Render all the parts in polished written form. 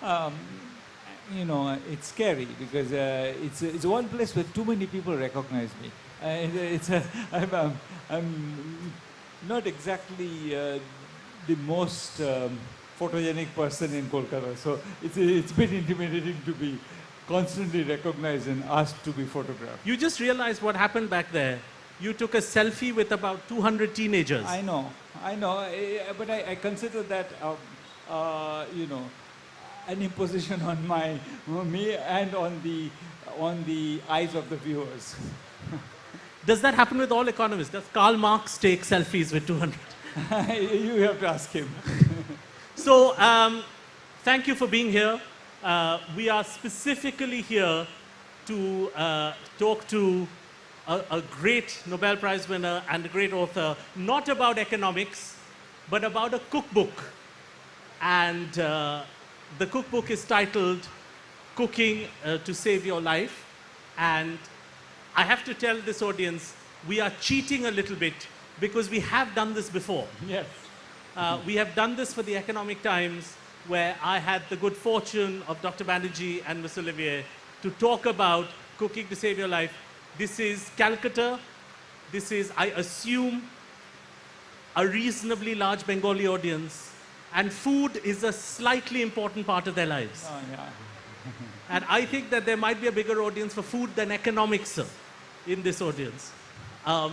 Um, it's scary because it's one place where too many people recognize me. I'm not exactly the most photogenic person in Kolkata, so it's been intimidating to be constantly recognized and asked to be photographed. You just realized what happened back there. You took a selfie with about 200 teenagers. I know, but I consider that, an imposition on me and on the eyes of the viewers. Does that happen with all economists? Does Karl Marx take selfies with 200? You have to ask him. So, thank you for being here. We are specifically here to talk to a great Nobel Prize winner and a great author, not about economics, but about a cookbook. And the cookbook is titled Cooking to Save Your Life. And I have to tell this audience, we are cheating a little bit because we have done this before. Yes. We have done this for the Economic Times, where I had the good fortune of Dr. Banerjee and Ms. Olivier to talk about Cooking to Save Your Life. This is Calcutta. This is, I assume, a reasonably large Bengali audience. And food is a slightly important part of their lives. Oh, yeah. And I think that there might be a bigger audience for food than economics in this audience. There's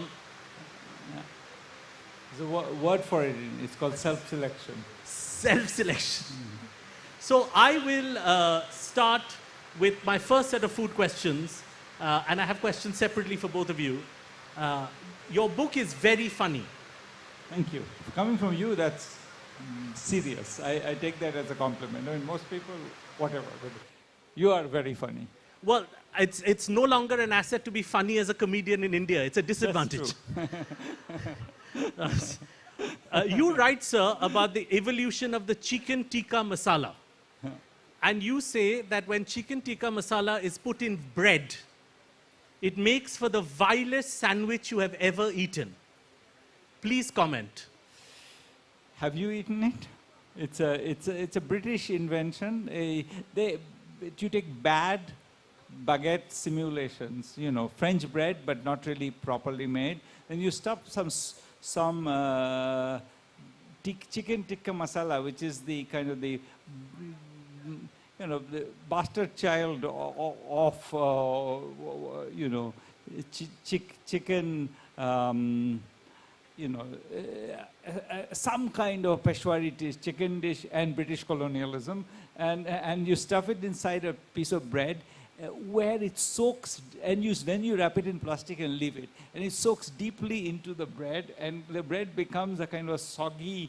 a word for it. It's called self-selection. Self-selection. So I will start with my first set of food questions. And I have questions separately for both of you. Your book is very funny. Thank you. Coming from you, that's serious. I take that as a compliment. I mean, most people, whatever. But you are very funny. Well, it's no longer an asset to be funny as a comedian in India. It's a disadvantage. That's true. You write, sir, about the evolution of the chicken tikka masala. And you say that when chicken tikka masala is put in bread, it makes for the vilest sandwich you have ever eaten. Please comment. Have you eaten it? It's a British invention. You take bad baguette simulations, French bread, but not really properly made. Then you stuff some chicken tikka masala, which is the kind of the bastard child of chicken. Some kind of Peshwari dish, chicken dish, and British colonialism, and you stuff it inside a piece of bread, where it soaks, and then you wrap it in plastic and leave it, and it soaks deeply into the bread, and the bread becomes a kind of soggy,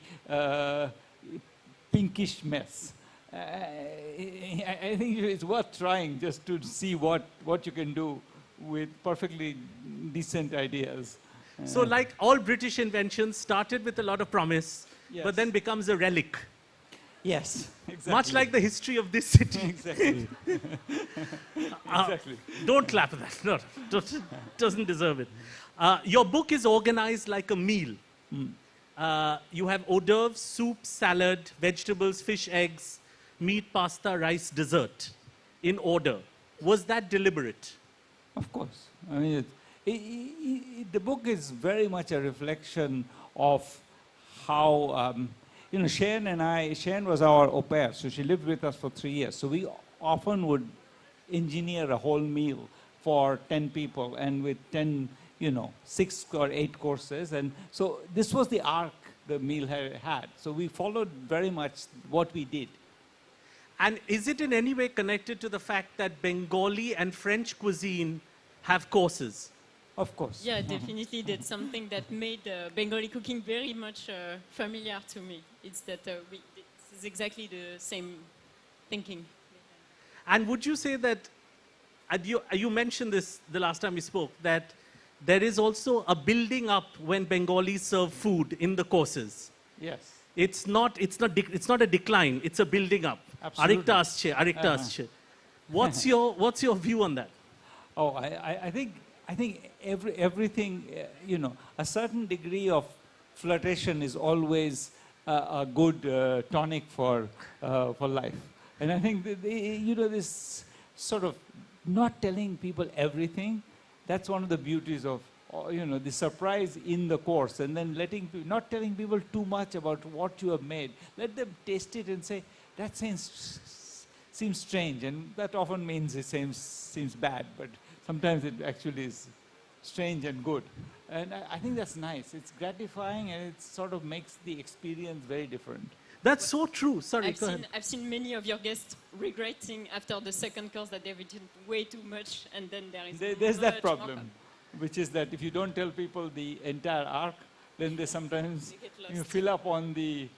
pinkish mess. I think it's worth trying just to see what you can do with perfectly decent ideas. So like all British inventions, started with a lot of promise, yes, but then becomes a relic. Yes, exactly. Much like the history of this city. Exactly. Exactly. Don't clap at that. No, doesn't deserve it. Your book is organized like a meal. You have hors d'oeuvres, soup, salad, vegetables, fish, eggs, meat, pasta, rice, dessert in order. Was that deliberate? Of course. I mean, the book is very much a reflection of how, Cheyenne was our au pair, so she lived with us for 3 years. So we often would engineer a whole meal for 10 people and with 10, 6 or 8 courses. And so this was the arc the meal had. So we followed very much what we did. And is it in any way connected to the fact that Bengali and French cuisine have courses? Of course. Yeah, definitely. That's something that made Bengali cooking very much familiar to me. It's that this is exactly the same thinking. And would you say that, you mentioned this the last time we spoke, that there is also a building up when Bengalis serve food in the courses? Yes. It's not a decline, it's a building up. Absolutely. Arikta asche. What's your view on that? Oh, I think everything, a certain degree of flirtation is always a good tonic for life. And I think that this sort of not telling people everything, that's one of the beauties of the surprise in the course, and then not telling people too much about what you have made. Let them taste it and say, that seems strange, and that often means it seems bad, but sometimes it actually is strange and good. And I think that's nice. It's gratifying, and it sort of makes the experience very different. That's so true. Sorry, go ahead. I've seen many of your guests regretting after the second course that they've eaten way too much, and then there's that problem, which is that if you don't tell people the entire arc, then they sometimes fill up on the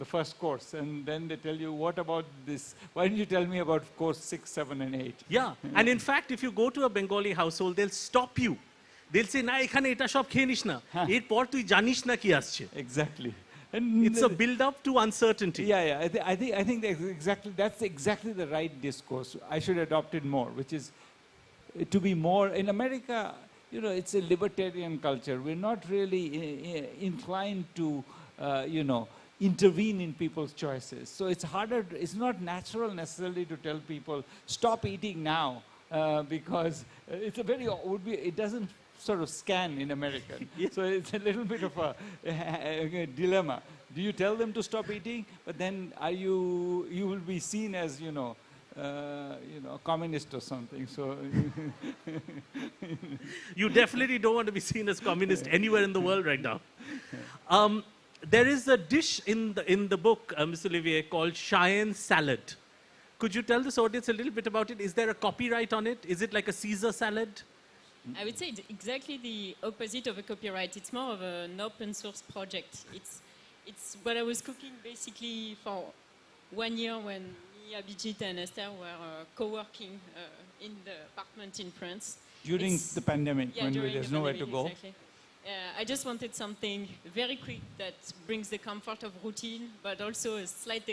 first course, and then they tell you, what about this? Why didn't you tell me about course 6, 7, and 8? Yeah, and in fact, if you go to a Bengali household, they'll stop you. They'll say, na, ekhane eta shob kheye nish na. Erpor tui janis na ki asche. Exactly. And it's a build-up to uncertainty. Yeah. I think that's exactly the right discourse. I should adopt it more, which is to be more in America. It's a libertarian culture. We're not really inclined to, intervene in people's choices. So it's harder. It's not natural necessarily to tell people stop eating now because it doesn't sort of scan in American. Yeah. So it's a little bit of a dilemma. Do you tell them to stop eating, but then you will be seen as a communist or something. So you definitely don't want to be seen as communist anywhere in the world right now. There is a dish in the book, Mr. Olivier, called Cheyenne Salad. Could you tell this audience a little bit about it? Is there a copyright on it? Is it like a Caesar salad? I would say it's exactly the opposite of a copyright. It's more of an open source project. It's what I was cooking basically for 1 year when me, Abhijit, and Esther were co-working in the apartment in France. During the pandemic, when there's nowhere to go. Exactly. I just wanted something very quick that brings the comfort of routine, but also a slight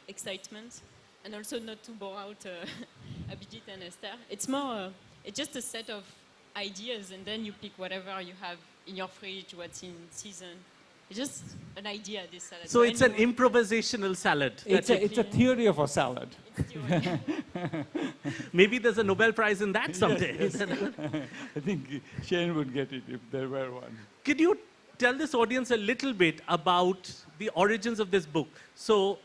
excitement, and also not to bore out Abhijit and Esther. It's more, it's just a set of ideas, and then you pick whatever you have in your fridge, what's in season. It's just an idea, this salad. So it's an improvisational salad. It's a theory of a salad. Maybe there's a Nobel Prize in that someday. Yes. I think Cheyenne would get it if there were one. Could you tell this audience a little bit about the origins of this book? So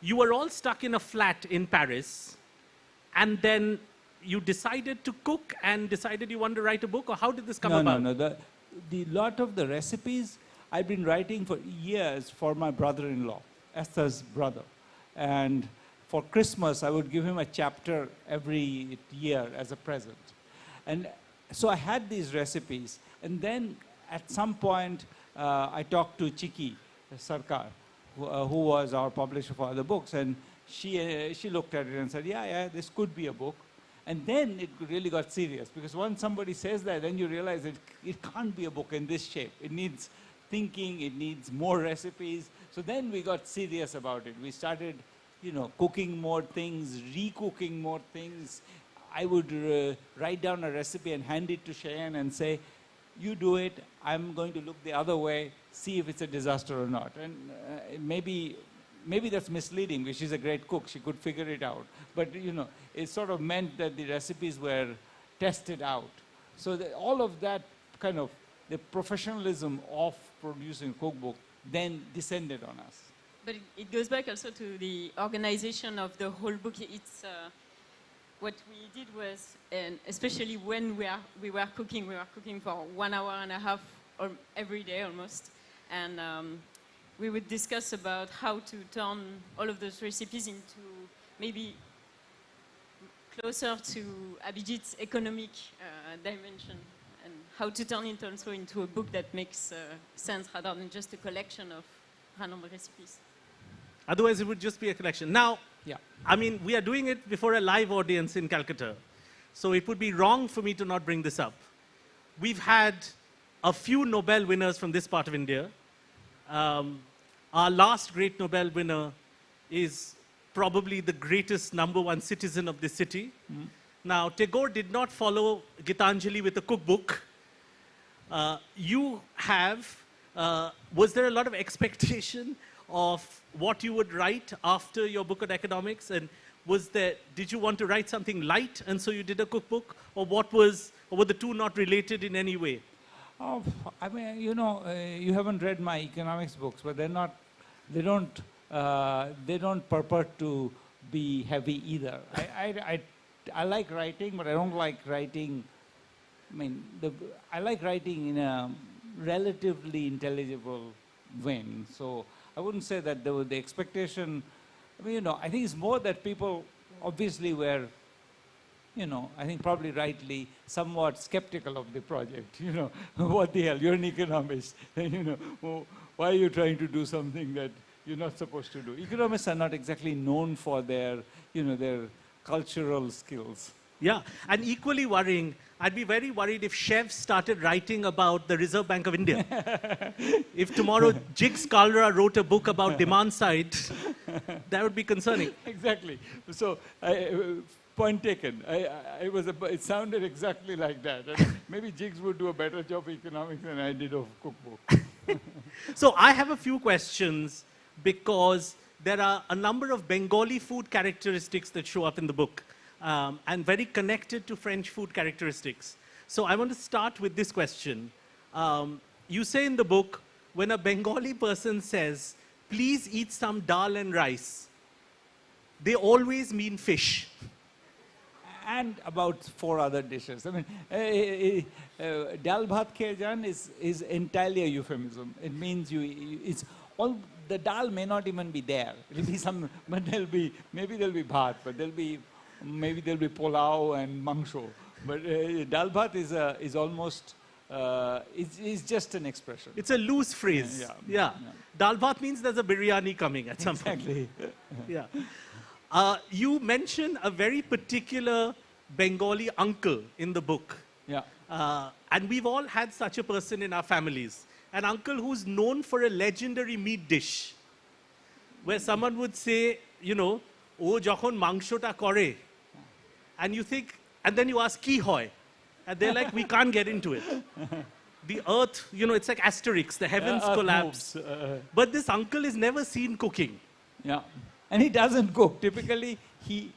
you were all stuck in a flat in Paris, and then you decided to cook and decided you wanted to write a book, or how did this come about? No. The lot of the recipes I've been writing for years for my brother-in-law, Esther's brother. And for Christmas, I would give him a chapter every year as a present. And so I had these recipes. And then at some point, I talked to Chiki Sarkar, who was our publisher for other books. And she looked at it and said, yeah, this could be a book. And then it really got serious, because once somebody says that, then you realize it can't be a book in this shape. It needs thinking, it needs more recipes. So then we got serious about it. We started, cooking more things, re-cooking more things. I would write down a recipe and hand it to Cheyenne and say, you do it, I'm going to look the other way, see if it's a disaster or not. And maybe that's misleading, because she's a great cook, she could figure it out. But, it sort of meant that the recipes were tested out. So all of that kind of, the professionalism of producing a cookbook then descended on us. But it goes back also to the organization of the whole book. It's what we did was, and especially when we were cooking for 1 hour and a half every day almost, and we would discuss about how to turn all of those recipes into maybe closer to Abhijit's economic dimension, and how to turn it also into a book that makes sense rather than just a collection of random recipes. Otherwise, it would just be a collection. Now, I mean, we are doing it before a live audience in Calcutta, so it would be wrong for me to not bring this up. We've had a few Nobel winners from this part of India. Our last great Nobel winner is probably the greatest #1 citizen of this city. Mm. Now, Tagore did not follow Gitanjali with a cookbook. You have, was there a lot of expectation of what you would write after your book on economics? And did you want to write something light and so you did a cookbook? Or were the two not related in any way? Oh, I mean, you haven't read my economics books, but they don't purport to be heavy either. I like writing, but I don't like writing. I mean, I like writing in a relatively intelligible vein. So I wouldn't say that the expectation. I mean, I think it's more that people obviously were, I think probably rightly, somewhat skeptical of the project. What the hell? You're an economist. Why are you trying to do something that you're not supposed to do? Economists are not exactly known for their cultural skills. Yeah, and equally worrying, I'd be very worried if chefs started writing about the Reserve Bank of India. If tomorrow Jigs Kalra wrote a book about demand side, that would be concerning. Exactly. So, point taken. It sounded exactly like that. And maybe Jigs would do a better job of economics than I did of cookbook. So I have a few questions because there are a number of Bengali food characteristics that show up in the book. And very connected to French food characteristics. So I want to start with this question. You say in the book, when a Bengali person says, please eat some dal and rice, they always mean fish. And about 4 other dishes. I mean, dal bhat ke jan is entirely a euphemism. It means the dal may not even be there. It'll be but maybe there'll be bhat, but maybe there'll be pulao and mangsho. But dal bhat is almost, it's just an expression. It's a loose phrase. Yeah. Dal bhat means there's a biryani coming at some point. Exactly. Yeah. You mention a very particular Bengali uncle in the book. Yeah. And we've all had such a person in our families. An uncle who's known for a legendary meat dish. Where someone would say, O jokhon mangshota kore. And you think, and then you ask, ki hoy? And they're like, we can't get into it. The earth, it's like Asterix, the heavens collapse. But this uncle is never seen cooking. Yeah. And he doesn't cook. Typically, he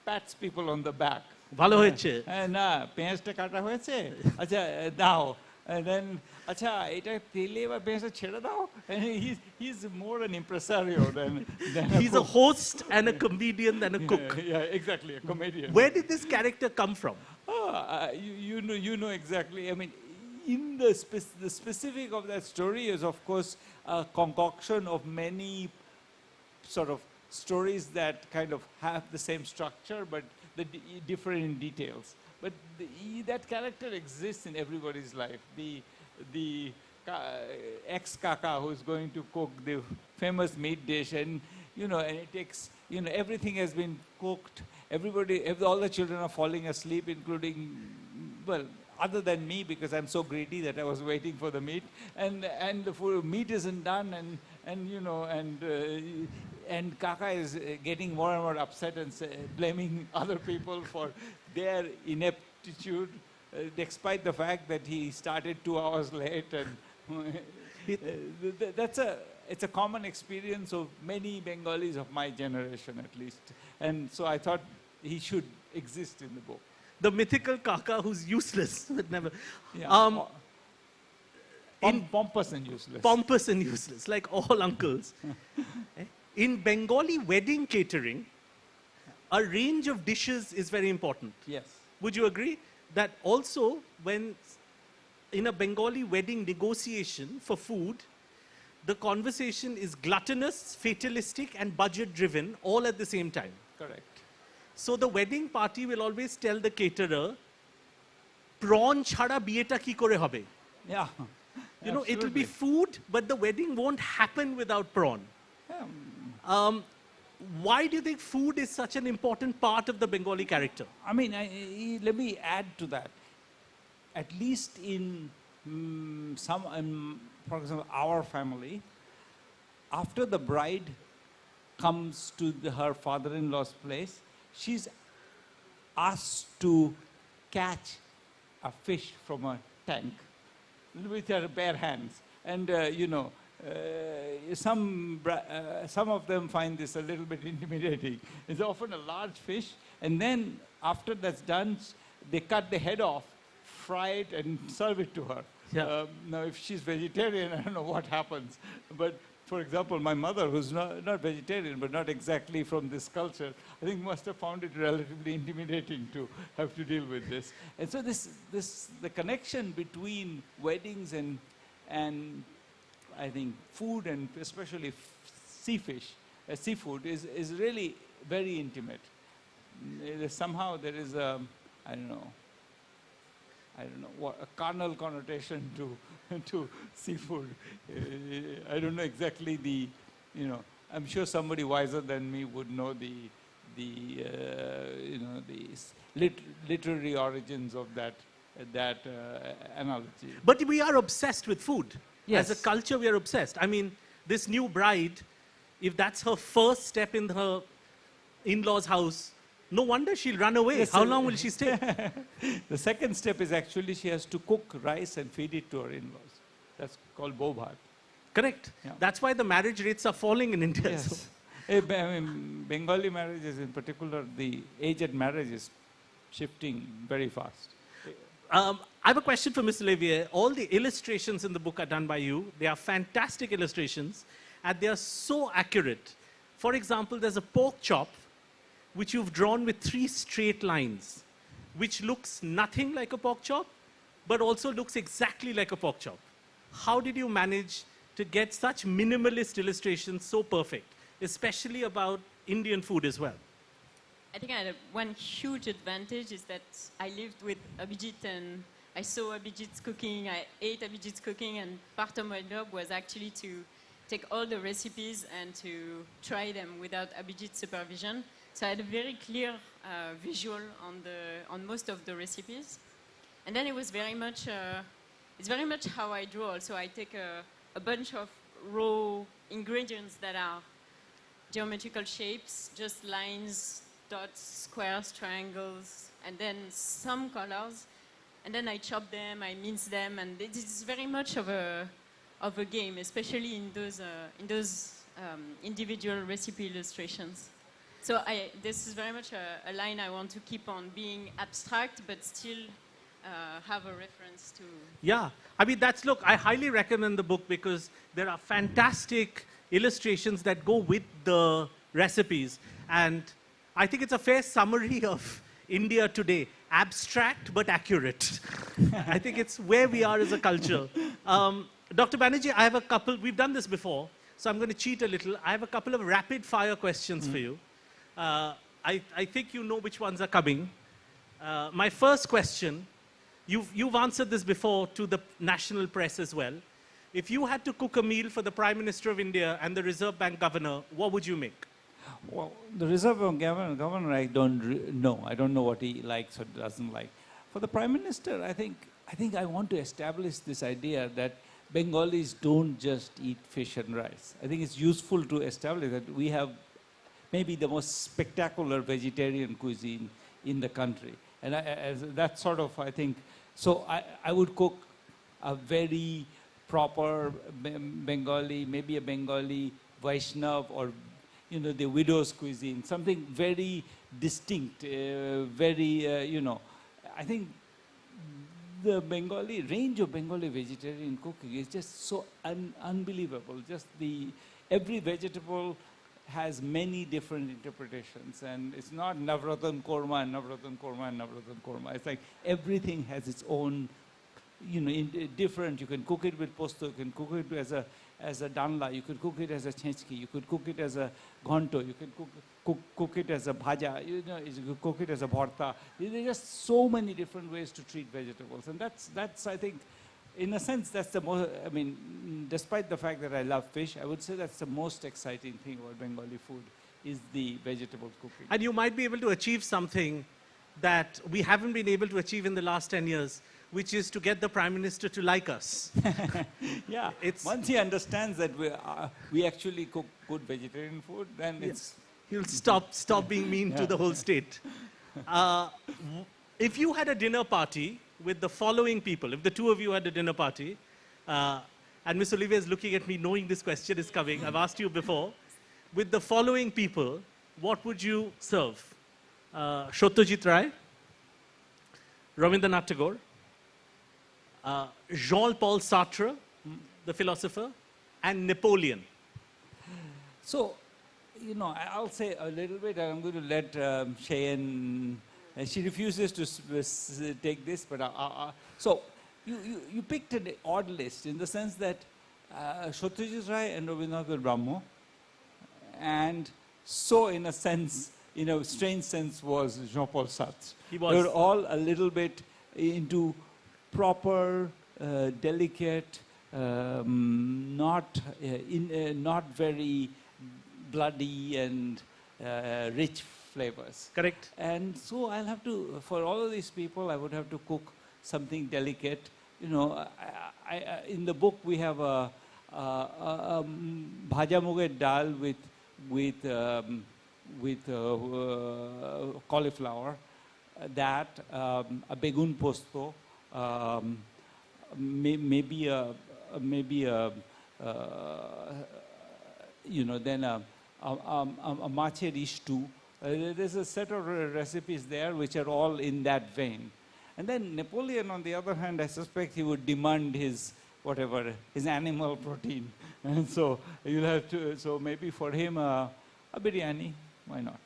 pats people on the back. Bhalo hoyeche. Na, পেঁয়াজটা কাটা হয়েছে? আচ্ছা, দাও. And then, আচ্ছা, এটা তেলে এবার পেঁয়াজটা ছেড়ে দাও. And he's more an impresario than he's a host and a comedian and a cook. Yeah, exactly, a comedian. Where did this character come from? You know exactly. I mean, in the specific of that story is, of course, a concoction of many sort of stories that kind of have the same structure, but differ in details. But that character exists in everybody's life. The ex-kaka who's going to cook the famous meat dish, and and it takes, everything has been cooked. All the children are falling asleep, including, well, other than me, because I'm so greedy that I was waiting for the meat, and the meat isn't done, and Kaka is getting more and more upset and blaming other people for their ineptitude, despite the fact that he started 2 hours late. And it's a common experience of many Bengalis of my generation, at least. And so I thought he should exist in the book. The mythical Kaka who's useless, but never. Yeah. Pompous and useless. Pompous and useless, like all uncles. In Bengali wedding catering, a range of dishes is very important. Yes. Would you agree that also when in a Bengali wedding negotiation for food, the conversation is gluttonous, fatalistic, and budget-driven all at the same time? Correct. So the wedding party will always tell the caterer, prawn chhada biyeta ki kore hobe? Yeah. It'll be food, but the wedding won't happen without prawn. Why do you think food is such an important part of the Bengali character? I mean, let me add to that. At least in for example, our family, after the bride comes to her father-in-law's place, she's asked to catch a fish from a tank with her bare hands. And, some of them find this a little bit intimidating. It's often a large fish, and then after that's done, they cut the head off, fry it, and serve it to her. Yeah. Now, if she's vegetarian, I don't know what happens. But for example, my mother, who's not vegetarian, but not exactly from this culture, I think must have found it relatively intimidating to have to deal with this. And so the connection between weddings and I think food, and especially seafood is really very intimate. Somehow there is a, I don't know what a carnal connotation to seafood. I don't know exactly I'm sure somebody wiser than me would know the literary origins of that analogy. But we are obsessed with food. Yes. As a culture, we are obsessed. I mean, this new bride, if that's her first step in her in-laws' house, no wonder she'll run away. Yes, How long will she stay? The second step is actually she has to cook rice and feed it to her in-laws. That's called bobhat. Correct. Yeah. That's why the marriage rates are falling in India. Yes. So. I mean, Bengali marriages in particular, the age at marriage is shifting very fast. I have a question for Mr. Olivier. All the illustrations in the book are done by you. They are fantastic illustrations, and they are so accurate. For example, there's a pork chop, which you've drawn with 3 straight lines, which looks nothing like a pork chop, but also looks exactly like a pork chop. How did you manage to get such minimalist illustrations so perfect, especially about Indian food as well? I think I had one huge advantage is that I lived with Abhijit and I saw Abhijit's cooking, I ate Abhijit's cooking, and part of my job was actually to take all the recipes and to try them without Abhijit's supervision. So I had a very clear visual on most of the recipes. And then it was very much, it's very much how I draw. So I take a bunch of raw ingredients that are geometrical shapes, just lines, dots, squares, triangles, and then some colors. And then I chop them, I mince them, and it is very much of a game, especially in those individual recipe illustrations. So this is very much a line I want to keep on being abstract, but still have a reference to. Yeah, I mean, look, I highly recommend the book because there are fantastic illustrations that go with the recipes. And I think it's a fair summary of India today. Abstract, but accurate. I think it's where we are as a culture. Dr. Banerjee, I have a couple, we've done this before, so I'm going to cheat a little. I have a couple of rapid fire questions for you. I think you know which ones are coming. My first question, you've answered this before to the national press as well. If you had to cook a meal for the Prime Minister of India and the Reserve Bank Governor, what would you make? Well, the Reserve Bank governor, I don't know. I don't know what he likes or doesn't like. For the Prime Minister, I think I want to establish this idea that Bengalis don't just eat fish and rice. I think it's useful to establish that we have maybe the most spectacular vegetarian cuisine in the country. And that's sort of, I think, so I would cook a very proper Bengali, maybe a Bengali Vaishnav or, you know, the widow's cuisine, something very distinct, very, I think the range of Bengali vegetarian cooking is just so unbelievable. Just every vegetable has many different interpretations, and it's not Navratan Korma and Navratan Korma and Navratan Korma. It's like everything has its own, different. You can cook it with posto, you can cook it as a danla, you could cook it as a chechki, you could cook it as a ghonto, you could cook it as a bhaja, you could cook it as a bharta. There are just so many different ways to treat vegetables, and that's I think, in a sense, that's the most, I mean, despite the fact that I love fish, I would say that's the most exciting thing about Bengali food is the vegetable cooking. And you might be able to achieve something that we haven't been able to achieve in the last 10 years, which is to get the Prime Minister to like us. Yeah, once he understands that we actually cook good vegetarian food, then he'll stop being mean to the whole state. If you had a dinner party with the following people, if the two of you had a dinner party, and Miss Olivier is looking at me knowing this question is coming. I've asked you before. With the following people, what would you serve? Satyajit Ray, Rabindranath Tagore, Jean-Paul Sartre, the philosopher, and Napoleon. So, you know, I'll say a little bit, and I'm going to let Cheyenne, she refuses to take this, but so you picked an odd list in the sense that Satyajit Ray and Rabindranath Brahmo, and so in a sense, in a strange sense, was Jean-Paul Sartre. He was. They were all a little bit into proper, delicate, not very bloody and rich flavors. Correct. And so I'll have to, for all of these people, I would have to cook something delicate. You know, in the book we have a bhaja muger dal with cauliflower, that a begun posto, maybe a you know, then a mache stew. There's a set of recipes there which are all in that vein. And then Napoleon, on the other hand, I suspect he would demand his whatever, his animal protein. And so you'll have to, so maybe for him a biryani, why not?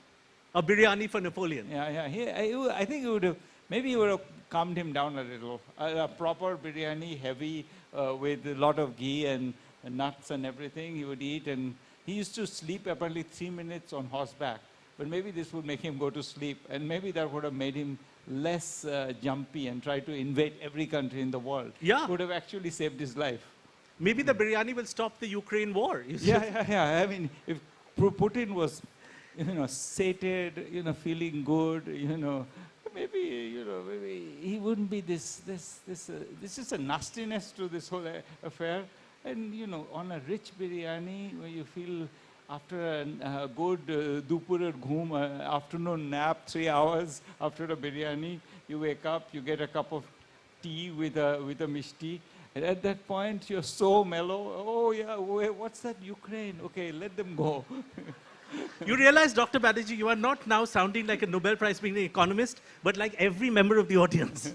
A biryani for Napoleon. Yeah. I think it would have, maybe it would have calmed him down a little. A proper biryani, heavy, with a lot of ghee and nuts and everything he would eat. And he used to sleep apparently 3 minutes on horseback. But maybe this would make him go to sleep. And maybe that would have made him less jumpy and try to invade every country in the world. Yeah. It would have actually saved his life. Maybe the biryani will stop the Ukraine war. Yeah. I mean, if Putin was, you know, sated, you know, feeling good, you know, maybe he wouldn't be this is a nastiness to this whole affair. And, you know, on a rich biryani, where you feel after a good dupurer ghoom, afternoon nap, 3 hours after a biryani, you wake up, you get a cup of tea with a mishti. And at that point, you're so mellow. Oh, yeah, what's that, Ukraine? Okay, let them go. You realize, Dr. Banerjee, you are not now sounding like a Nobel Prize-winning economist, but like every member of the audience.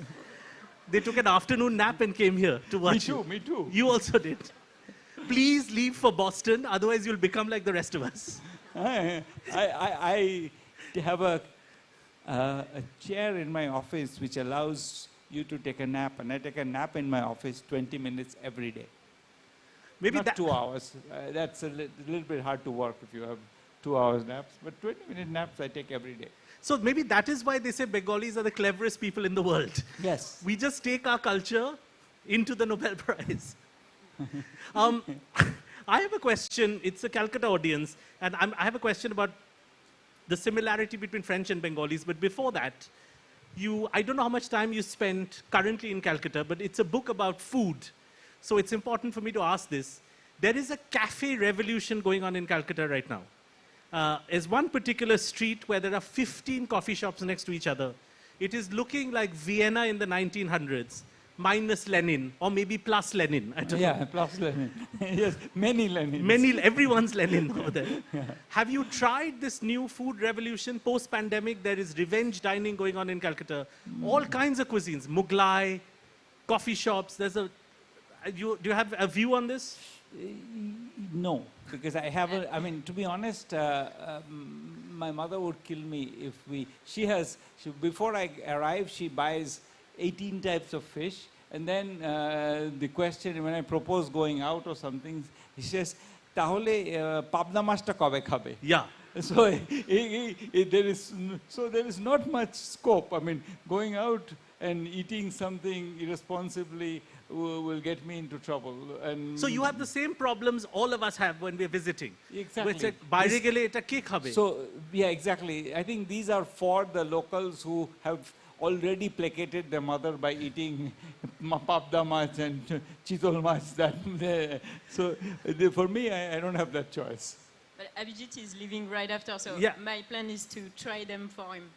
They took an afternoon nap and came here to watch you. Me too. You also did. Please leave for Boston, otherwise you'll become like the rest of us. I have a chair in my office which allows you to take a nap, and I take a nap in my office 20 minutes every day. Maybe not 2 hours. That's a little bit hard to work if you have 2 hours naps, but 20-minute naps I take every day. So maybe that is why they say Bengalis are the cleverest people in the world. Yes. We just take our culture into the Nobel Prize. I have a question. It's a Calcutta audience, and I have a question about the similarity between French and Bengalis. But before that, I don't know how much time you spent currently in Calcutta, but it's a book about food. So it's important for me to ask this. There is a cafe revolution going on in Calcutta right now. There's one particular street where there are 15 coffee shops next to each other. It is looking like Vienna in the 1900s. Minus Lenin, or maybe plus Lenin. I don't know. Yeah, plus Lenin. Yes, many Lenins. Everyone's Lenin over there. Yeah. Have you tried this new food revolution post-pandemic? There is revenge dining going on in Calcutta. All kinds of cuisines, Mughlai, coffee shops. Do you have a view on this? No, because I haven't. I mean, to be honest, my mother would kill me if before I arrive, she buys 18 types of fish, and then the question, when I propose going out or something, he says, "Tahole pabna mashta kobe khabe?" Yeah. So there is not much scope. I mean, going out and eating something irresponsibly will get me into trouble. And so you have the same problems all of us have when we're visiting. Exactly. So yeah, exactly. I think these are for the locals who have already placated their mother by eating papda mach and chitol mach. So for me, I don't have that choice. But Abhijit is leaving right after, so my plan is to try them for him.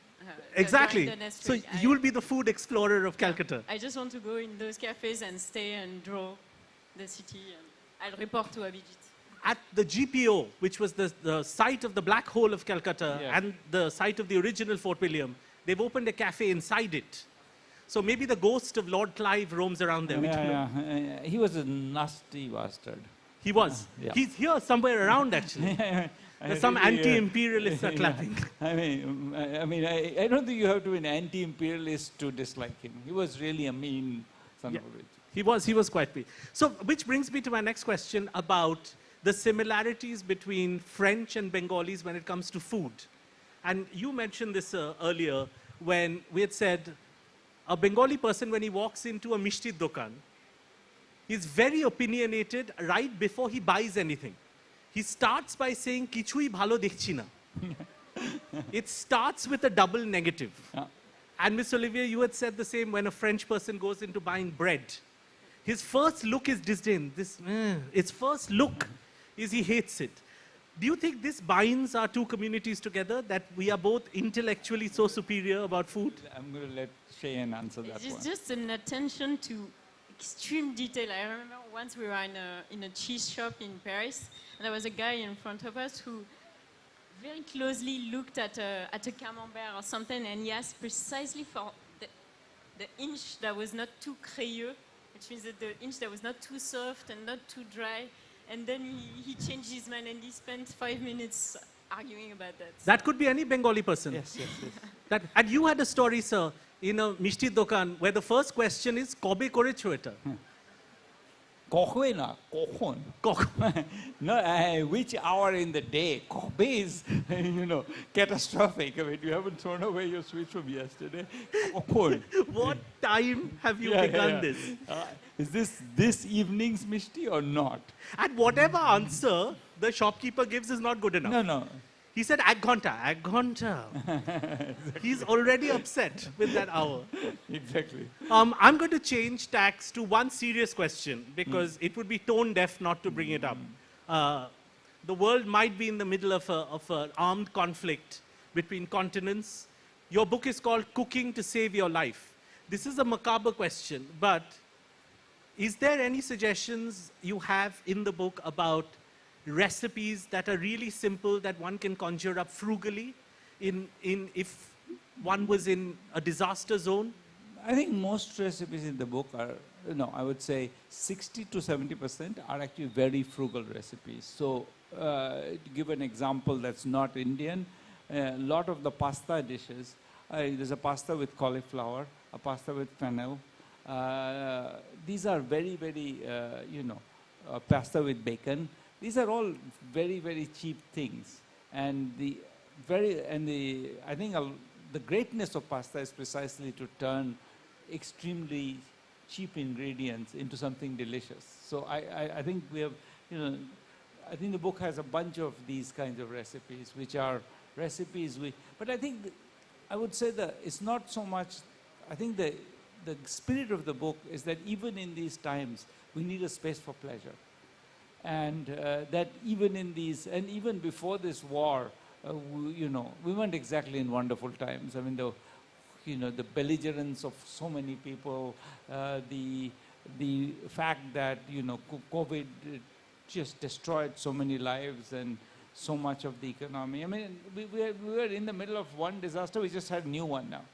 Exactly. So you'll be the food explorer of Calcutta. I just want to go in those cafes and stay and draw the city. I'll report to Abhijit. At the GPO, which was the site of the Black Hole of Calcutta and the site of the original Fort William, they've opened a cafe inside it. So maybe the ghost of Lord Clive roams around there. He was a nasty bastard. He was. He's here somewhere around, actually. Some anti-imperialists are clapping. I don't think you have to be an anti-imperialist to dislike him. He was really a mean son of a bitch. He was quite mean. So, which brings me to my next question about the similarities between French and Bengalis when it comes to food. And you mentioned this earlier when we had said a Bengali person, when he walks into a mishti dokan, he's very opinionated right before he buys anything. He starts by saying, "Kichui bhalo dekhchi na." It starts with a double negative. And Miss Olivier, you had said the same when a French person goes into buying bread. His first look is disdain. His first look is he hates it. Do you think this binds our two communities together, that we are both intellectually so superior about food? I'm going to let Cheyenne answer that one. It's just an attention to extreme detail. I remember once we were in a cheese shop in Paris, and there was a guy in front of us who very closely looked at a camembert or something, and he asked precisely for the inch that was not too crayeux, which means that the inch that was not too soft and not too dry. And then he changed his mind, and he spent 5 minutes arguing about that. That could be any Bengali person. Yes. And you had a story, sir, in a mishti dokan, where the first question is, "Kobe korecho eta?" Kohwe na, kohon. No, which hour in the day? Kohbe is, catastrophic. I mean, you haven't thrown away your switch from yesterday. Kohon. What time have you begun this? Is this evening's mishti or not? And whatever answer the shopkeeper gives is not good enough. No. He said, "Ek ghanta." He's already upset with that hour. Exactly. I'm going to change tacks to one serious question, because it would be tone deaf not to bring it up. The world might be in the middle of an armed conflict between continents. Your book is called Cooking to Save Your Life. This is a macabre question, but is there any suggestions you have in the book about recipes that are really simple, that one can conjure up frugally if one was in a disaster zone? I think most recipes in the book are, I would say 60 to 70% are actually very frugal recipes. So to give an example that's not Indian, a lot of the pasta dishes, there's a pasta with cauliflower, a pasta with fennel. These are very, very, pasta with bacon. These are all very, very cheap things, and I think the greatness of pasta is precisely to turn extremely cheap ingredients into something delicious. So I think we have, I think the book has a bunch of these kinds of recipes, which are recipes but I think I would say that it's not so much. I think the spirit of the book is that even in these times, we need a space for pleasure. And that even in these, and even before this war, we weren't exactly in wonderful times. I mean, the belligerence of so many people, the fact that, COVID just destroyed so many lives and so much of the economy. I mean, we were in the middle of one disaster, we just had a new one now.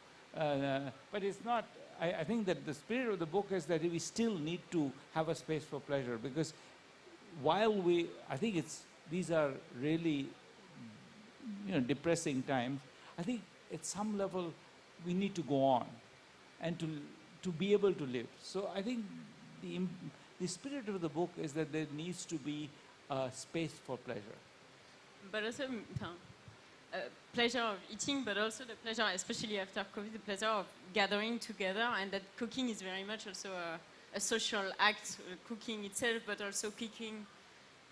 But it's not, I think that the spirit of the book is that we still need to have a space for pleasure, because while I think these are really, depressing times, I think at some level we need to go on and to be able to live. So I think the spirit of the book is that there needs to be a space for pleasure. But also, pleasure of eating, but also the pleasure, especially after COVID, the pleasure of gathering together, and that cooking is very much also a social act, cooking itself, but also cooking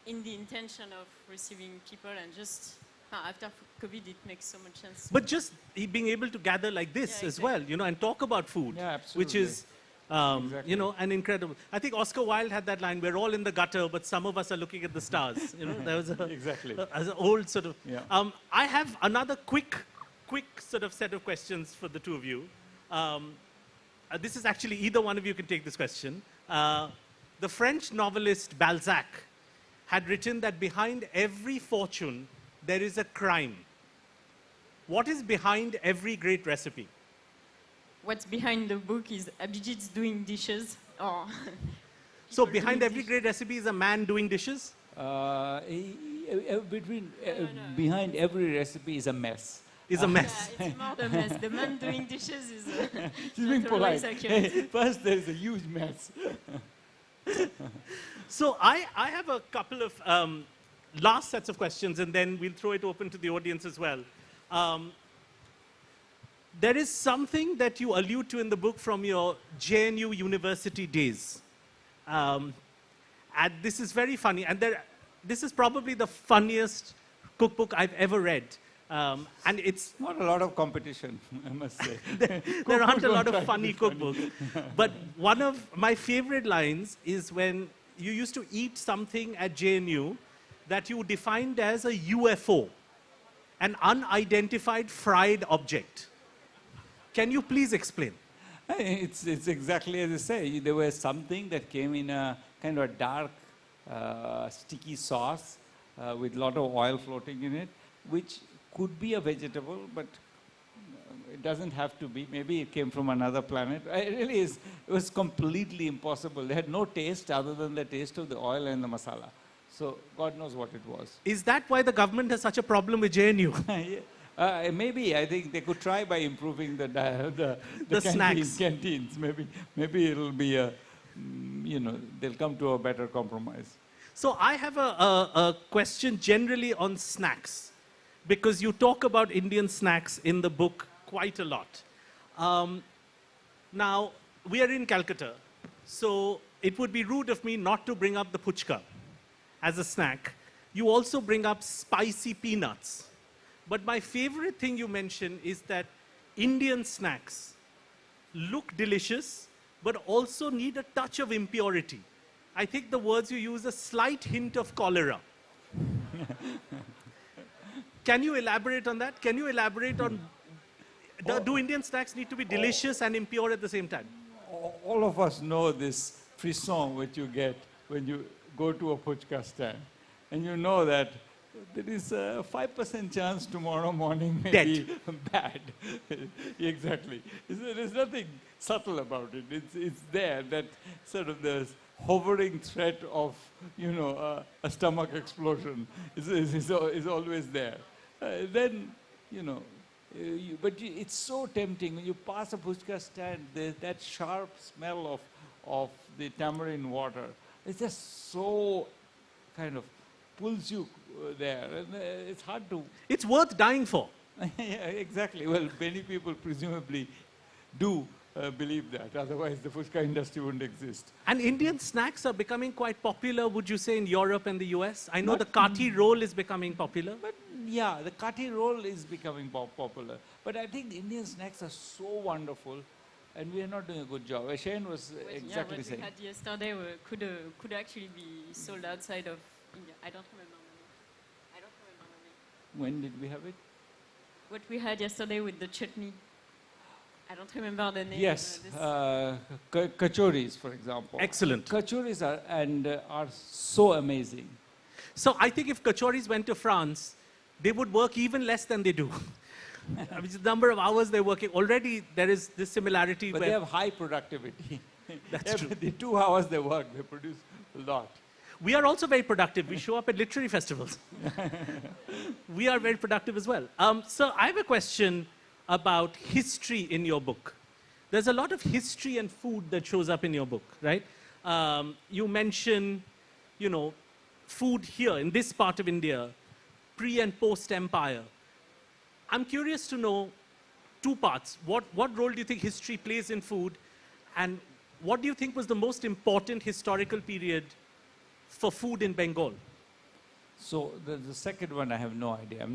in the intention of receiving people, and just after COVID, it makes so much sense. But just being able to gather like this as well, and talk about food, which is, an incredible. I think Oscar Wilde had that line, "We're all in the gutter, but some of us are looking at the stars." There was an old sort of. Yeah. I have another quick sort of set of questions for the two of you. This is actually, either one of you can take this question. The French novelist Balzac had written that behind every fortune, there is a crime. What is behind every great recipe? What's behind the book is Abhijit's doing dishes. Or So people behind doing every dishes. great recipe is a man doing dishes? Behind every recipe is a mess. Is a mess. Yeah, it's more the mess. The man doing dishes is She's being not always polite. accurate. First, there is a huge mess. So I have a couple of last sets of questions, and then we'll throw it open to the audience as well. There is something that you allude to in the book from your JNU university days. And this is very funny. And this is probably the funniest cookbook I've ever read. And it's Not a lot of competition, I must say. there aren't a lot of funny cookbooks. But one of my favorite lines is when you used to eat something at JNU that you defined as a UFO, an unidentified fried object. Can you please explain? It's exactly as you say. There was something that came in a kind of dark, sticky sauce with a lot of oil floating in it, which could be a vegetable, but it doesn't have to be. Maybe it came from another planet. It really is. It was completely impossible. They had no taste other than the taste of the oil and the masala. So God knows what it was. Is that why the government has such a problem with JNU? Yeah. Maybe I think they could try by improving the snacks. canteens. Maybe it'll be they'll come to a better compromise. So I have a question generally on snacks, because you talk about Indian snacks in the book quite a lot. Now, we are in Calcutta, so it would be rude of me not to bring up the puchka as a snack. You also bring up spicy peanuts. But my favorite thing you mention is that Indian snacks look delicious, but also need a touch of impurity. I think the words you use, a slight hint of cholera. Can you elaborate on that? Can you elaborate on, do Indian snacks need to be delicious and impure at the same time? All of us know this frisson which you get when you go to a puchka stand. And you know that there is a 5% chance tomorrow morning may be bad. Exactly. There's nothing subtle about it. It's there, that sort of the hovering threat of, a stomach explosion is always there. Then, but it's so tempting. When you pass a puchka stand, that sharp smell of the tamarind water, it's just so kind of pulls you there. And it's hard to... It's worth dying for. Yeah, exactly. Well, many people presumably do believe that. Otherwise, the puchka industry wouldn't exist. And Indian snacks are becoming quite popular, would you say, in Europe and the US? I know the kati roll is becoming popular. But yeah, the kati roll is becoming popular. But I think Indian snacks are so wonderful, and we are not doing a good job. Cheyenne was exactly saying. What we had yesterday could actually be sold outside of India. I don't remember the name. When did we have it? What we had yesterday with the chutney. I don't remember the name. Yes, kachoris, for example. Excellent. Kachoris are so amazing. So I think if kachoris went to France, they would work even less than they do. The number of hours they're working. Already there is this similarity. But they have high productivity. That's true. The 2 hours they work, they produce a lot. We are also very productive. We show up at literary festivals. We are very productive as well. So I have a question about history in your book. There's a lot of history and food that shows up in your book, right? You mention, food here in this part of India, pre and post empire. I'm curious to know 2 parts. What role do you think history plays in food? And what do you think was the most important historical period for food in Bengal? So the second one, I have no idea.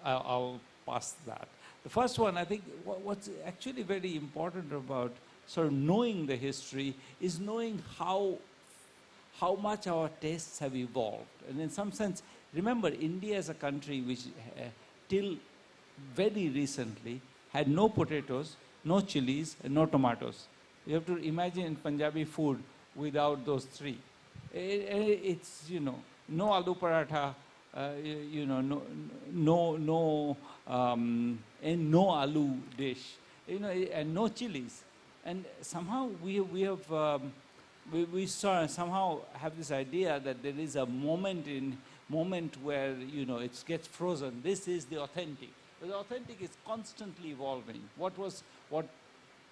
I'll pass that. The first one, I think what's actually very important about sort of knowing the history is knowing how much our tastes have evolved. And in some sense, remember, India is a country which till very recently had no potatoes, no chilies, and no tomatoes. You have to imagine Punjabi food without those 3. It's, no aloo paratha, and no aloo dish, and no chilies. And somehow we somehow have this idea that there is a moment where it gets frozen. This is the authentic. But the authentic is constantly evolving. What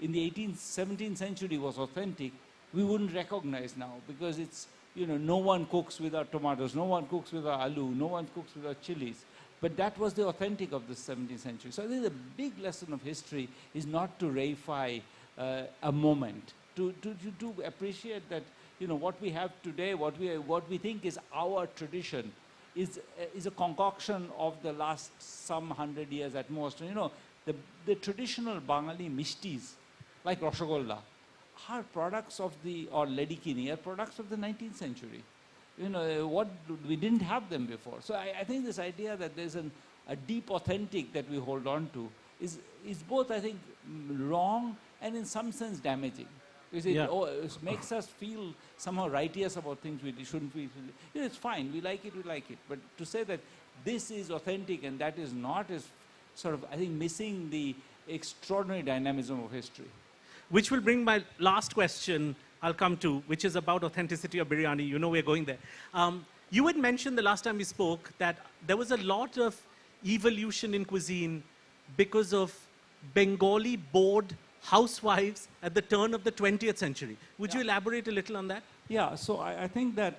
in the 18th, 17th century was authentic, we wouldn't recognize now, because it's, no one cooks without tomatoes, no one cooks without aloo, no one cooks without chilies. But that was the authentic of the 17th century. So I think the big lesson of history is not to reify a moment, to appreciate that, what we have today, what we think is our tradition, is a concoction of the last some 100 years at most. The traditional Bengali mishtis, like Rashogolla, are products of or ledikini, are products of the 19th century. We didn't have them before. So I think this idea that there's a deep authentic that we hold on to is both, I think, wrong and in some sense damaging. Because it makes us feel somehow righteous about things we shouldn't feel. It's fine, we like it. But to say that this is authentic and that is not is sort of, I think, missing the extraordinary dynamism of history. Which will bring my last question I'll come to, which is about authenticity of biryani. We're going there. You had mentioned the last time we spoke that there was a lot of evolution in cuisine because of Bengali bored housewives at the turn of the 20th century. Would you elaborate a little on that? Yeah, so I think that,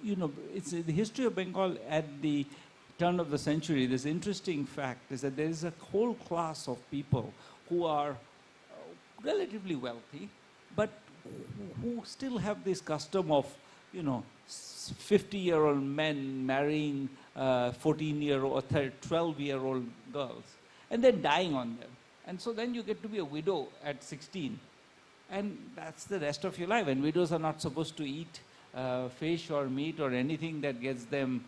it's the history of Bengal at the turn of the century. This interesting fact is that there is a whole class of people who are relatively wealthy, but who still have this custom of, 50-year-old men marrying 14-year-old or 12-year-old girls, and then dying on them. And so then you get to be a widow at 16. And that's the rest of your life. And widows are not supposed to eat fish or meat or anything that gets them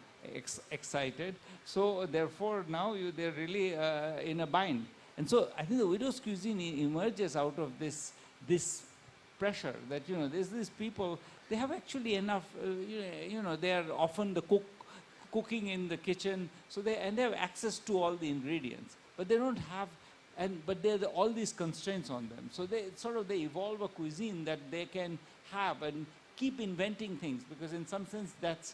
excited. So therefore, now they're really in a bind. And so I think the widow's cuisine emerges out of this pressure that, there's these people, they have actually enough, they are often the cooking in the kitchen, so they have access to all the ingredients, but they don't have, but there are all these constraints on them. So they evolve a cuisine that they can have and keep inventing things, because in some sense that's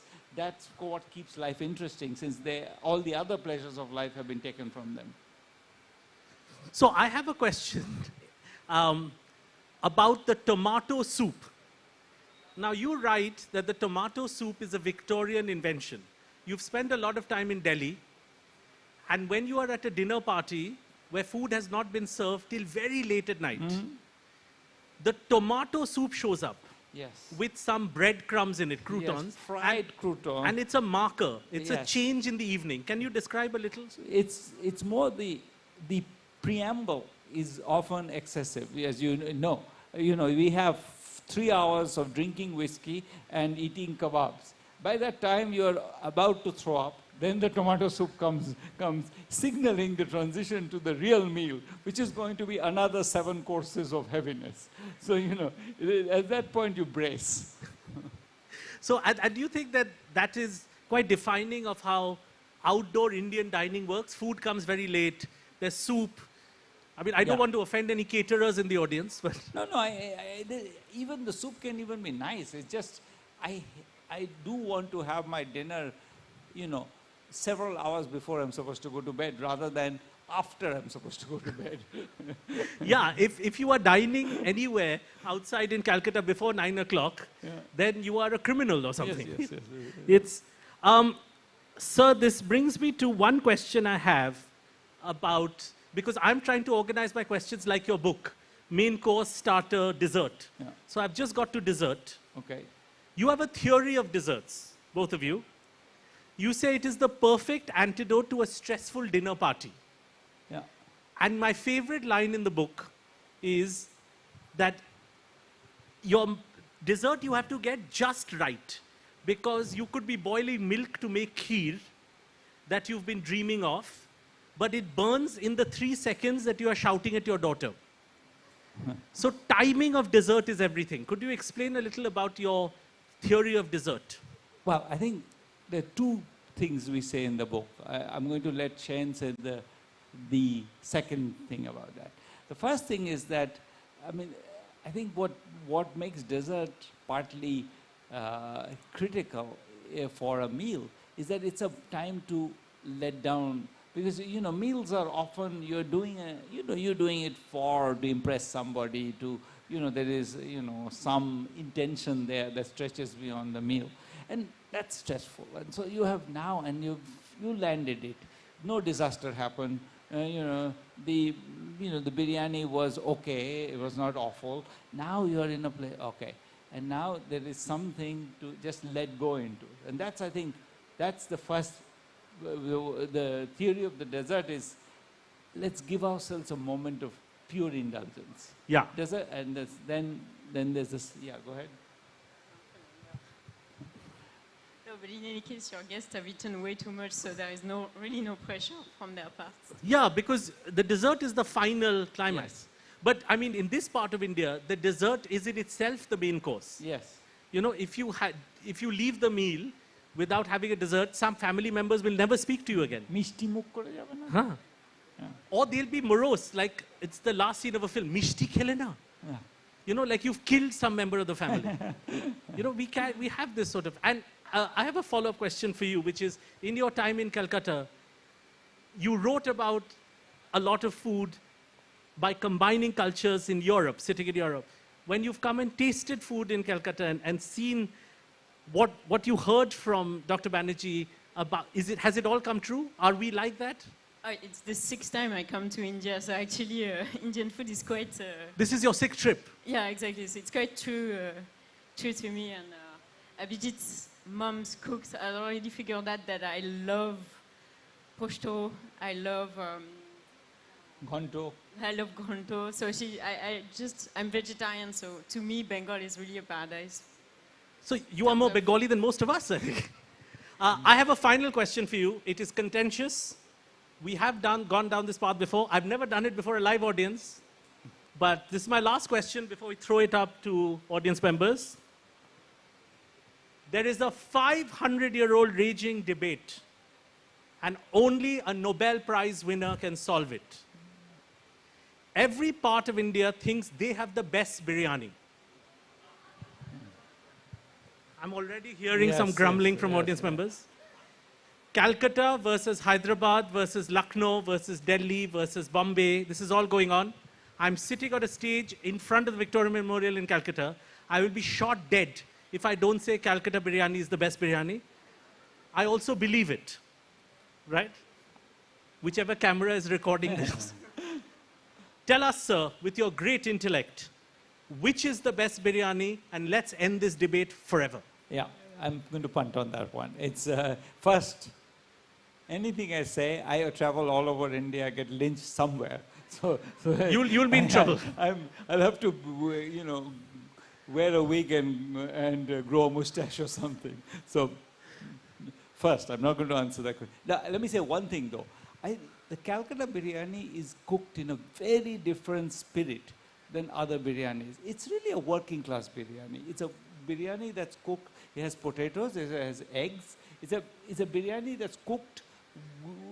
what keeps life interesting, since all the other pleasures of life have been taken from them. So I have a question about the tomato soup. Now you write that the tomato soup is a Victorian invention. You've spent a lot of time in Delhi, and when you are at a dinner party where food has not been served till very late at night, the tomato soup shows up. Yes. With some breadcrumbs in it, croutons. Yes, fried crouton. And it's a marker. It's a change in the evening. Can you describe a little? It's more the preamble is often excessive, as you know. We have 3 hours of drinking whiskey and eating kebabs. By that time, you're about to throw up. Then the tomato soup comes signaling the transition to the real meal, which is going to be another 7 courses of heaviness. So, at that point, you brace. So, and do you think that is quite defining of how outdoor Indian dining works? Food comes very late. There's soup. I mean, I don't want to offend any caterers in the audience, but... No, even the soup can even be nice. It's just, I do want to have my dinner, several hours before I'm supposed to go to bed, rather than after I'm supposed to go to bed. Yeah, if you are dining anywhere outside in Calcutta before 9 o'clock, then you are a criminal or something. Yes. It's, sir, this brings me to one question I have about, because I'm trying to organize my questions like your book, main course, starter, dessert. Yeah. So I've just got to dessert. Okay. You have a theory of desserts, both of you. You say it is the perfect antidote to a stressful dinner party. Yeah. And my favorite line in the book is that your dessert you have to get just right, because you could be boiling milk to make kheer that you've been dreaming of, but it burns in the 3 seconds that you are shouting at your daughter. So timing of dessert is everything. Could you explain a little about your theory of dessert? Well, I think there are two things we say in the book. I'm going to let Cheyenne say the second thing about that. The first thing is that, I mean, I think what makes dessert partly critical for a meal is that it's a time to let down, because meals are often you're doing it to impress somebody, to there is some intention there that stretches beyond the meal, and that's stressful. And so you have now, and you landed it. No disaster happened. The biryani was okay. It was not awful. Now you are in a place, okay, and now there is something to just let go into, and that's, I think, that's the first. The theory of the dessert is, let's give ourselves a moment of pure indulgence. Yeah. Dessert, and then there's this. Yeah, go ahead. No, but in any case, your guests have eaten way too much, so there is really no pressure from their part. Yeah, because the dessert is the final climax. Yes. But I mean, in this part of India, the dessert is in itself the main course. Yes. If you leave the meal without having a dessert, some family members will never speak to you again. Mishti mukh kore jabe na? Huh. Yeah. Or they'll be morose, like it's the last scene of a film. Mishti khele na. Yeah. Like you've killed some member of the family. We have this sort of, and I have a follow-up question for you, which is, in your time in Calcutta, you wrote about a lot of food by combining cultures in Europe, sitting in Europe. When you've come and tasted food in Calcutta and seen what you heard from Dr. Banerjee about, has it all come true? Are we like that? It's the 6th time I come to India, so actually Indian food is quite... This is your 6th trip? Yeah, exactly. So it's quite true to me. And Abhijit's mom's cooks, I already figured out that I love poshto, I love... Ghonto. I love ghonto. So I'm vegetarian, so to me, Bengal is really a paradise. So you are more Bengali than most of us, I think. I have a final question for you. It is contentious. We have gone down this path before. I've never done it before a live audience. But this is my last question before we throw it up to audience members. There is a 500-year-old raging debate, and only a Nobel Prize winner can solve it. Every part of India thinks they have the best biryani. I'm already hearing some grumbling from audience members. Calcutta versus Hyderabad versus Lucknow versus Delhi versus Bombay. This is all going on. I'm sitting on a stage in front of the Victoria Memorial in Calcutta. I will be shot dead if I don't say Calcutta biryani is the best biryani. I also believe it, right? Whichever camera is recording this. Tell us, sir, with your great intellect, which is the best biryani, and let's end this debate forever. Yeah, I'm going to punt on that one. It's first, anything I say, I travel all over India, get lynched somewhere. So you'll be in trouble. I'll have to, wear a wig and grow a mustache or something. So first, I'm not going to answer that question. Now, let me say one thing though. The Calcutta biryani is cooked in a very different spirit than other biryanis. It's really a working class biryani. It's a biryani that's cooked, it has potatoes, it has eggs. It's a biryani that's cooked,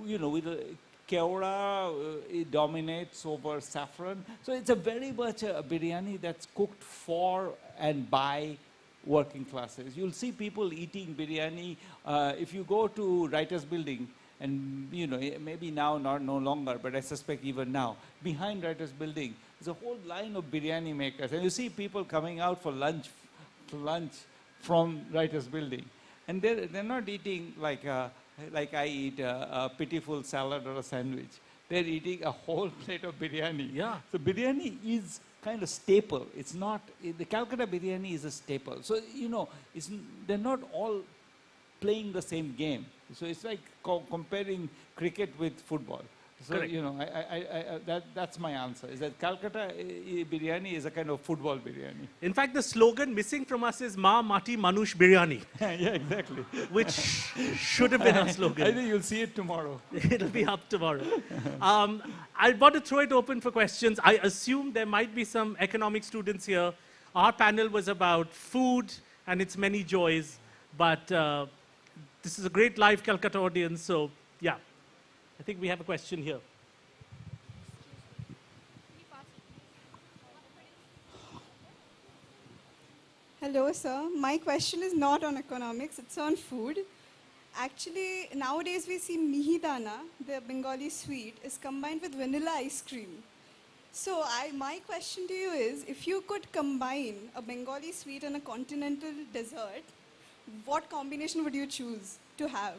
with a keora, it dominates over saffron. So it's a very much a biryani that's cooked for and by working classes. You'll see people eating biryani. If you go to Writers' Building, and maybe now no longer, but I suspect even now, behind Writers' Building, there's a whole line of biryani makers. And you see people coming out for lunch from Writers' Building. And they're not eating like I eat a pitiful salad or a sandwich. They're eating a whole plate of biryani. Yeah. So biryani is kind of staple. It's not, the Calcutta biryani is a staple. So, they're not all playing the same game. So it's like comparing cricket with football. So, correct. that's my answer, is that Calcutta biryani is a kind of football biryani. In fact, the slogan missing from us is Ma Mati Manush Biryani. Yeah, exactly. Which should have been our slogan. I think you'll see it tomorrow. It'll be up tomorrow. I want to throw it open for questions. I assume there might be some economic students here. Our panel was about food and its many joys. But this is a great live Calcutta audience, so yeah. I think we have a question here. Hello, sir. My question is not on economics, it's on food. Actually, nowadays we see mihidana, the Bengali sweet, is combined with vanilla ice cream. So my question to you is, if you could combine a Bengali sweet and a continental dessert, what combination would you choose to have?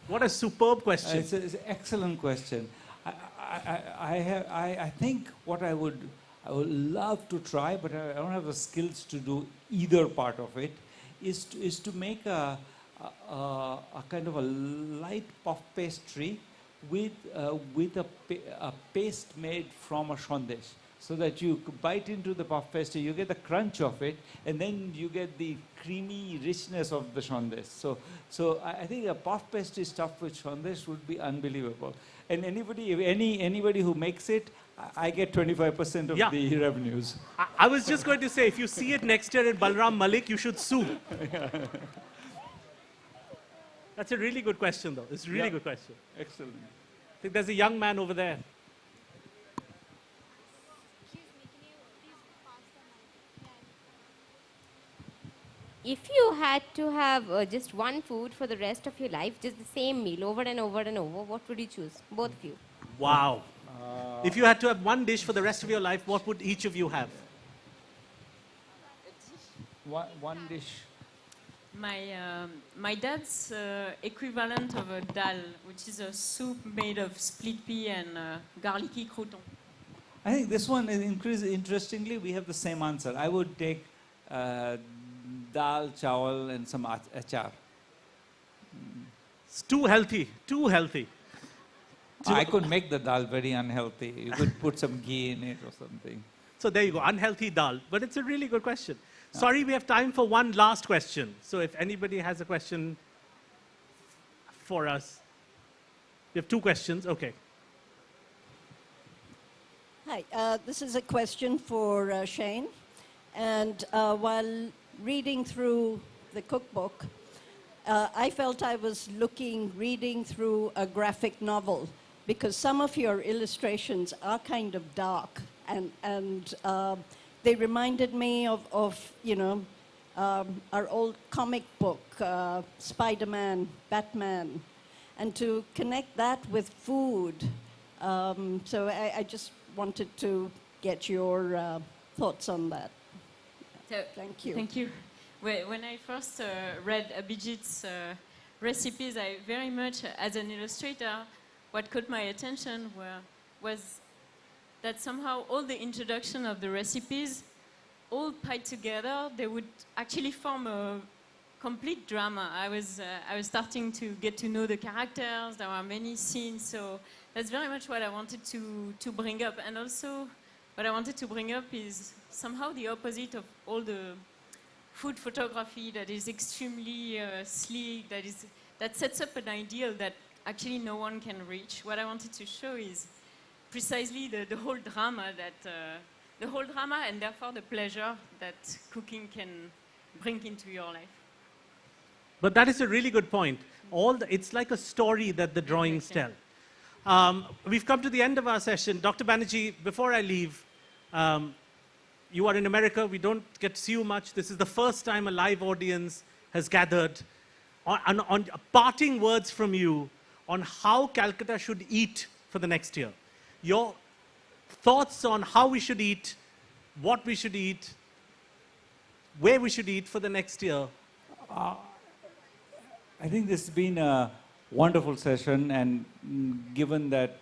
What a superb question. It's an excellent question. I think what I would love to try, but I don't have the skills to do either part of it, is to make a kind of a light puff pastry with a paste made from a sandesh, so that you bite into the puff pastry, you get the crunch of it, and then you get the creamy richness of the sandesh. So I think a puff pastry stuffed with sandesh would be unbelievable. And anybody who makes it, I get 25% of the revenues. I was just going to say, if you see it next year in Balram Malik, you should sue. That's a really good question, though. It's a really good question. Excellent. I think there's a young man over there. If you had to have just one food for the rest of your life, just the same meal over and over and over, what would you choose? Both of you. Wow. If you had to have one dish for the rest of your life, what would each of you have? One dish. My dad's equivalent of a dal, which is a soup made of split pea and garlicky crouton. I think this one is interestingly, we have the same answer. I would take dal, chawal, and some achar. It's too healthy, too healthy. I could make the dal very unhealthy. You could put some ghee in it or something. So there you go, unhealthy dal. But it's a really good question. Sorry, we have time for one last question. So if anybody has a question for us. We have two questions. Okay. Hi, this is a question for Shane. And while reading through the cookbook, I felt I was reading through a graphic novel, because some of your illustrations are kind of dark, and they reminded me of our old comic book, Spider-Man, Batman, and to connect that with food. So I just wanted to get your thoughts on that. So, thank you. Thank you. When I first read Abhijit's recipes, I very much, as an illustrator, what caught my attention was that somehow all the introduction of the recipes, all tied together, they would actually form a complete drama. I was starting to get to know the characters. There were many scenes, so that's very much what I wanted to bring up. And also, what I wanted to bring up is somehow the opposite of all the food photography that is extremely sleek, that sets up an ideal that actually no one can reach. What I wanted to show is precisely the whole drama and therefore the pleasure that cooking can bring into your life. But that is a really good point. It's like a story that the drawings tell. We've come to the end of our session. Dr. Banerjee, before I leave, you are in America. We don't get to see you much. This is the first time a live audience has gathered. On parting words from you on how Calcutta should eat for the next year. Your thoughts on how we should eat, what we should eat, where we should eat for the next year. I think this has been a wonderful session, and given that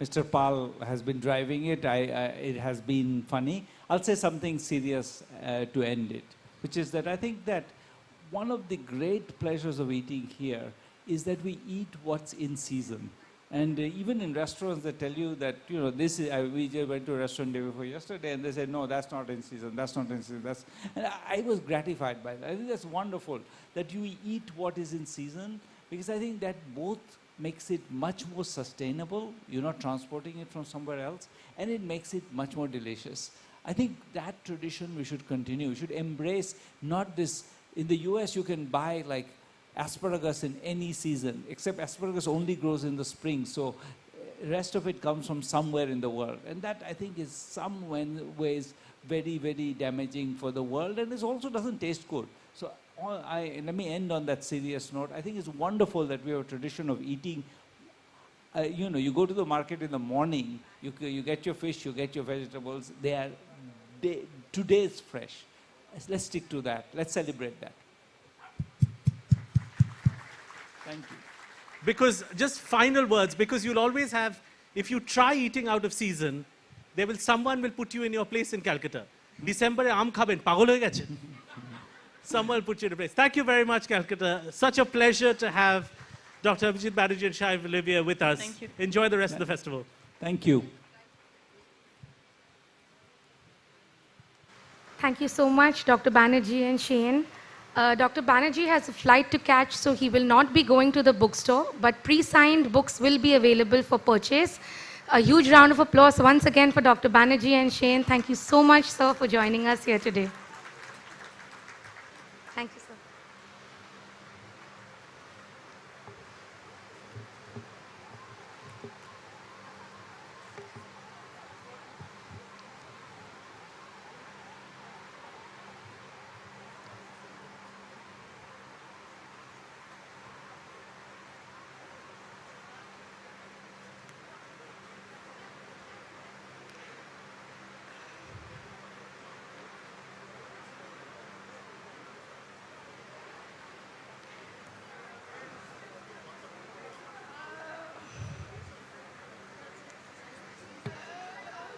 Mr. Pal has been driving it, it has been funny. I'll say something serious to end it, which is that I think that one of the great pleasures of eating here is that we eat what's in season. And even in restaurants, they tell you that, this is, we just went to a restaurant day before yesterday, and they said, no, that's not in season, that's not in season. And I was gratified by that. I think that's wonderful, that you eat what is in season, because I think that both makes it much more sustainable. You're not transporting it from somewhere else, and it makes it much more delicious. I think that tradition we should continue. We should embrace not this In the US, you can buy like asparagus in any season, except asparagus only grows in the spring. So rest of it comes from somewhere in the world. And that, I think, is some ways very, very damaging for the world, and it also doesn't taste good. So let me end on that serious note. I think it's wonderful that we have a tradition of eating. You know, you go to the market in the morning, you get your fish, you get your vegetables. Today's fresh. Let's stick to that. Let's celebrate that. Thank you. Because, just final words, because you'll always have, if you try eating out of season, someone will put you in your place in Calcutta. December, aam khaben, pagol hoye geche. Someone will put you in place. Thank you very much, Calcutta. Such a pleasure to have Dr. Abhijit, Banerjee and Cheyenne Olivier with us. Thank you. Enjoy the rest of the festival. Thank you. Thank you so much, Dr. Banerjee and Cheyenne. Dr. Banerjee has a flight to catch, so he will not be going to the bookstore, but pre-signed books will be available for purchase. A huge round of applause once again for Dr. Banerjee and Cheyenne. Thank you so much, sir, for joining us here today. Thank you, sir.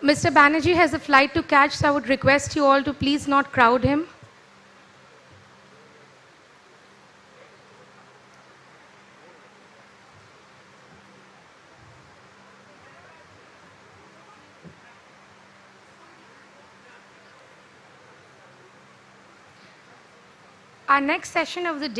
Mr. Banerjee has a flight to catch, so I would request you all to please not crowd him. Our next session of the day